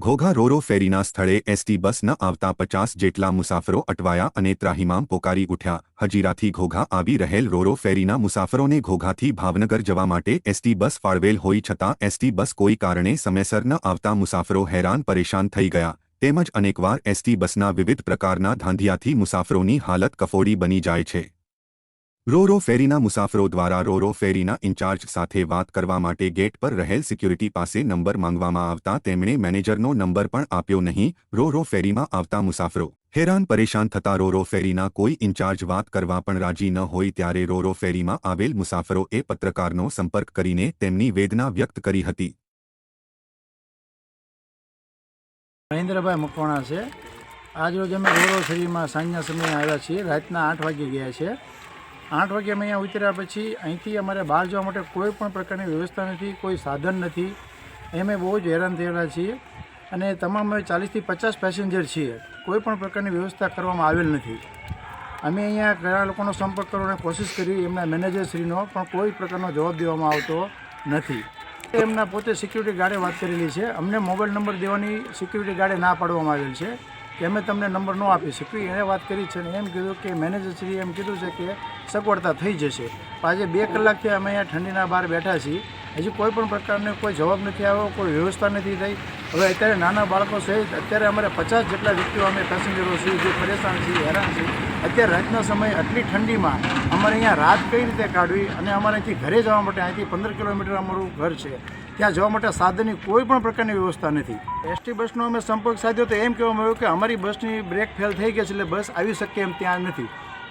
ઘોઘા રોરો ફેરીના સ્થળે ST bus ન આવતા 50 જેટલા મુસાફરો અટવાયા અને ત્રાહિમામ પોકારી ઉઠ્યા। હજીરાથી ઘોઘા આવી રહેલ રોરો ફેરીના મુસાફરોને ઘોઘાથી ભાવનગર જવા માટે એસટી બસ ફાળવેલ હોઈ છતાં એસટી બસ કોઈ કારણે સમયસર ન આવતા મુસાફરો હેરાન પરેશાન થઈ ગયા તેમજ અનેકવાર એસટી બસના વિવિધ પ્રકારના ધાંધિયાથી મુસાફરોની હાલત કફોડી બની જાય છે। રોરો ફેરીના મુસાફરો દ્વારા રોરો ફેરીના ઇન્ચાર્જ સાથે વાત કરવા માટે ગેટ પર રહેલ સિક્યુરિટી પાસે નંબર માંગવામાં આવતા તેમણે મેનેજરનો નંબર પણ આપ્યો નહીં। રોરો ફેરીમાં આવતા મુસાફરો હેરાન પરેશાન થતા રોરો ફેરીના કોઈ ઇન્ચાર્જ વાત કરવા પણ રાજી ન હોય ત્યારે રોરો ફેરીમાં આવેલ મુસાફરોએ પત્રકારનો સંપર્ક કરીને તેમની વેદના વ્યક્ત કરી હતી। મહેન્દ્રભાઈ મકવાણા છે। આજરોજ અમે રોરો ફેરીમાં સાંજના સમયે આવ્યા છીએ। રાતના 8 વાગે ગયા છે। 8 વાગે અમે અહીંયા ઉતર્યા પછી અહીંથી અમારે બહાર જવા માટે કોઈ પણ પ્રકારની વ્યવસ્થા નથી, કોઈ સાધન નથી। અમે બહુ જ હેરાન થયેલા છીએ અને તમામ 40થી 50 પેસેન્જર છીએ। કોઈ પણ પ્રકારની વ્યવસ્થા કરવામાં આવેલ નથી। અમે અહીંયા ઘણા લોકોનો સંપર્ક કરવાની કોશિશ કરી, એમના મેનેજરશ્રીનો, પણ કોઈ પ્રકારનો જવાબ દેવામાં આવતો નથી। એમના પોતે સિક્યુરિટી ગાર્ડે વાત કરેલી છે। અમને મોબાઈલ નંબર દેવાની સિક્યુરિટી ગાર્ડે ના પાડવામાં આવેલ છે કે અમે તમને નંબર ન આપી શકીએ। એણે વાત કરી છે અને એમ કીધું કે મેનેજરશ્રીએ એમ કીધું છે કે સગવડતા થઈ જશે। આજે 2 કલાકથી અમે અહીંયા ઠંડીના બહાર બેઠા છીએ। હજી કોઈ પણ પ્રકારનો કોઈ જવાબ નથી આવ્યો, કોઈ વ્યવસ્થા નથી થઈ। હવે અત્યારે નાના બાળકો સહિત અત્યારે અમારે 50 જેટલા વ્યક્તિઓ અમે પેસેન્જરો છીએ જે પરેશાન છીએ, હેરાન છીએ। અત્યારે રાતના સમયે આટલી ઠંડીમાં અમારે અહીંયા રાત કઈ રીતે કાઢવી અને અમારે અહીંથી ઘરે જવા માટે અહીંથી 15 કિલોમીટર અમારું ઘર છે, ત્યાં જવા માટે સાધનની કોઈ પણ પ્રકારની વ્યવસ્થા નથી। એસટી બસનો અમે સંપર્ક સાધ્યો તો એમ કહેવામાં આવ્યું કે અમારી બસની બ્રેક ફેલ થઈ ગઈ છે એટલે બસ આવી શકે એમ ત્યાં નથી।